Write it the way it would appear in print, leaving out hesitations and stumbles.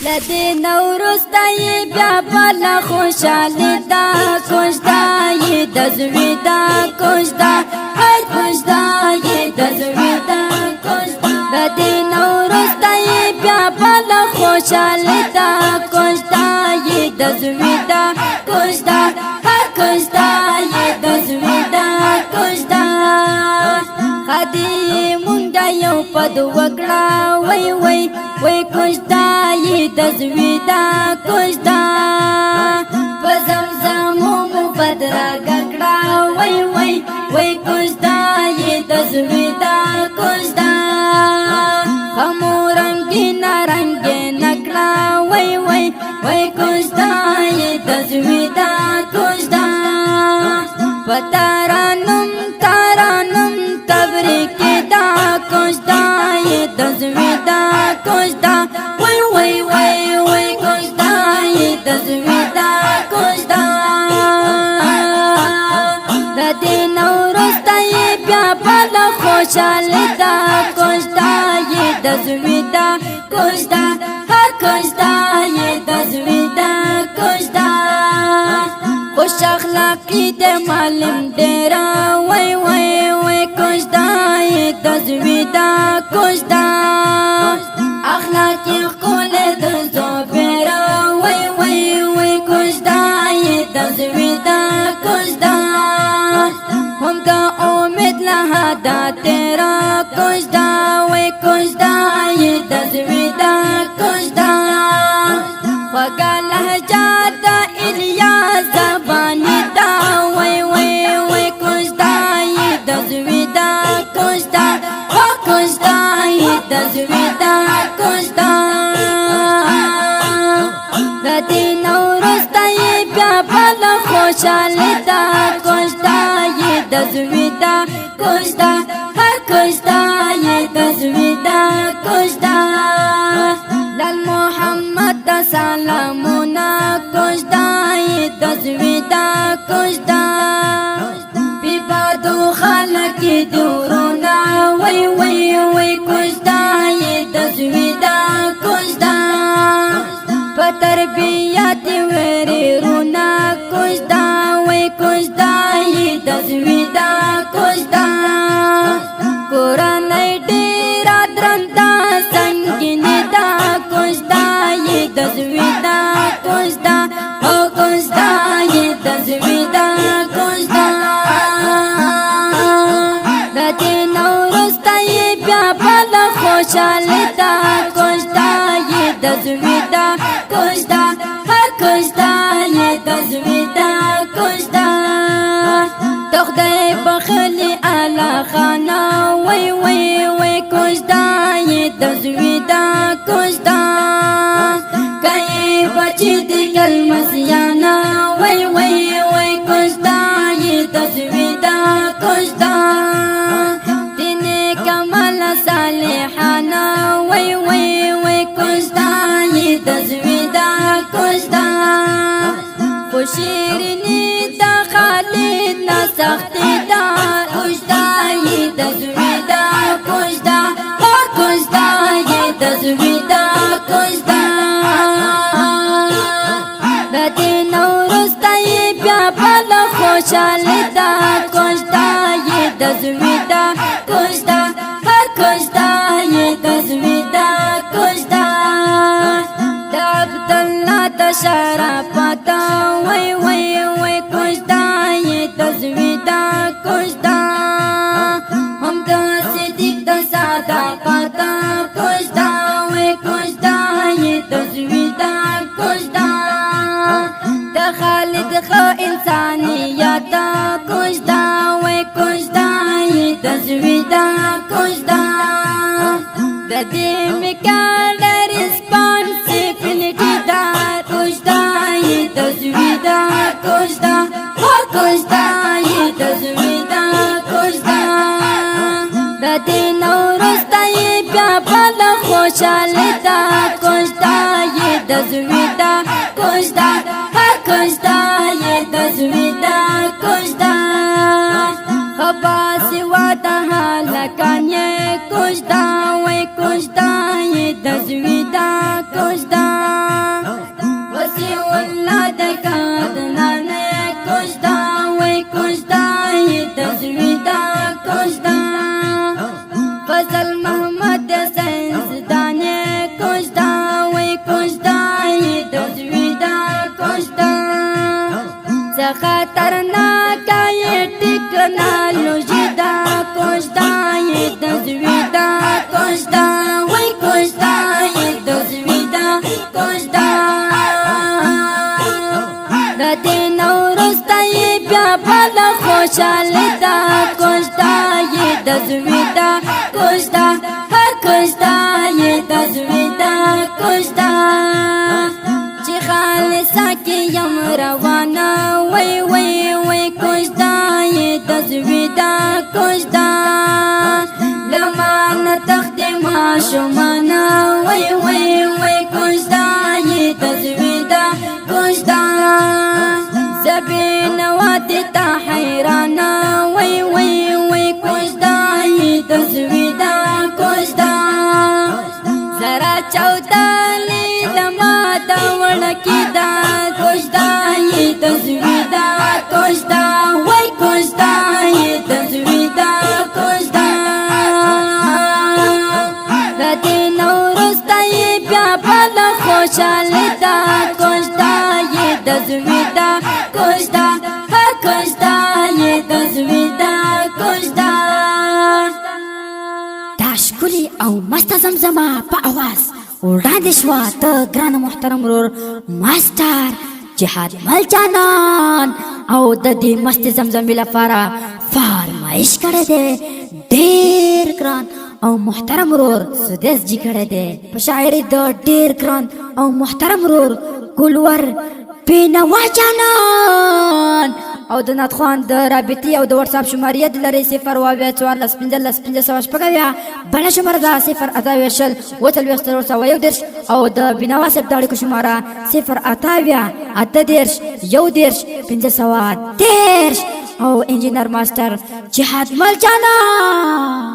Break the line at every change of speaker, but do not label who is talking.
لدی نورستا یې بیا بلا خوشالی دا کوژدا یې د زړه دا کوژدا هاي کوژدا یې د زړه دا کوژدا لدی نورستا یې بیا بلا خوشالی دا کوژدا یې د زړه دا کوژدا هاي کوژدا یې د زړه دا کوژدا خدي مونږه یو پد وکړه وای وای وای کوژدا یې د زړه دا کوژدا په زمزم مو بدرا ګکړه وای وای وای کوژدا یې د زړه دا کوژدا همو رنگین رنگین نکړه وای وای وای کوژدا یې د زړه دا کوژدا پتارانم تارانم تبریکی دا کوژدا یې د زړه دا کوژدا وای وای وای وای کوژدا یې د زړه دا کوژدا د دې نورستا یې بیا بلا خوشاله دا کوژدا یې د زړه دا کوژدا هر کوژدا یې د زړه دا کوژدا خوش اخلاقی د معلم ډیرا وای وای وای کوژدا یې د زړه دا کوژدا اخلاقی خپل د زوبرا وای وای وای کوژدا یې د زړه دا کوژدا هم دا امید له دا تیرا کوژدا وای کوژدا یې د زړه دا کوژدا وګا لهجه د الیاس زبانی دا وای وای وای کوژدا یې د زړه دا کوژدا وا کوژدا یې د زړه دا کوژدا د دې نورستا یې بیا بلا خوشاله دا کوژدا یې د زړه دا کوژدا هر کوژدا یې د زړه دا کوژدا لال محمد سلامونه کوژدا یې د زړه دا کوژدا بیبادو خلک دورونه وای وای وای کوژدا یې د زړه دا کوژدا په تربیت ورېرونه کوژدا وای کوژدا یې د زړه دا کوژدا کورنۍ ډېره درنده سنګین دا کوژدا یې د زړه دا کوژدا او کوژدا یې د زړه دا کوژدا د دې نورستا یې بیا بلا خوشاله دا کوژدا یې د زړه دا کوژدا هر کوژدا یې د زړه دا کوژدا د خدای بخلي اعلی خانه وای وای وای کوژدا یې د زړه دا کوژدا کای بچی د کلمسیانا وای وای وای کوژدا یې د زړه دا کوژدا دین کمال صالحانا وای وای وای کوژدا یې د زړه دا کوژدا خوشیرنی دا خالد نا سختی دا کوژدا یې د زړه دا کوژدا او کوژدا یې د زړه دا کوژدا د دې نورستا یې بیا بلا خوشاله دا کوژدا یې د زړه دا کوژدا هر کوژدا یې د زړه دا کوژدا د عبدالله د شرافت وای وای وای کوژدا یې د زړه دا کوژدا هم د صدیق د صداقت کوژدا وای کوژدا یې د زړه دا کوژدا د خالد خو انسانیت کوژدا وای کوژدا یې د زړه دا کوژدا د دې میکاډ ریسپانسیبিলিټی دا کوژدا یې د زړه دا کوژدا هر کوژدا یې د زړه دا کوژدا د دې نورستا یې بیا بلا خوشاله دا کوژدا یې د زړه دا کوژدا هر کوژدا یې د زړه دا کوژدا خباسي واده هلکان یې کوژدا وای کوژدا یې د زړه دا کوژدا کوژدا وای کوژدا د زوی دا کوژدا زه خطرناکه ټیکنالوژي دا کوژدا د زوی دا کوژدا وای کوژدا د زوی دا کوژدا د دې نورسته بیا بل خوشاله دا کوژدا د زوی دا کوژدا کوژدا د زوی دا کوژدا چې خالصه کې یم روانه وای وای وای کوژدا د زوی دا کوژدا لمانه تخت ماشومانه وای وای وای کوژدا د زوی دا کوژدا زبین وادي تا حیرانه وای وای وای کوژدا د زوی دا کوژدا زرا چودالی دما دا وړکی دا کوژدا د زوی دا کوژدا وای کوژدا د زوی دا کوژدا د دې نورسته بیا بل خوشاله دا کوژدا د زوی دا کوژدا کوژدا د زوی دا کوژدا دا ښکلي او مست زمزمه په اواز وړاندې شوه د ګران محترم ورور ماسټر جهاد مل جانان او د دې مست زمزمې لپاره فرمایش کړی دی ډېر ګران او محترم ورور سدیس جی کړی دی په شاعري د ډېر ګران او محترم ورور ګلور بینوا جانان او د ناتخوان د رابطې او د واتساپ شماریه لري 0 اویا 14 بله شماره ده 0 اتاویا شل وتلوي اختر سوا یو درش او د بینوا صاحب د اړیکو شماره 0 اتاویا اته درش یو درش 510 او انجینر ماستر جهاد مل جانان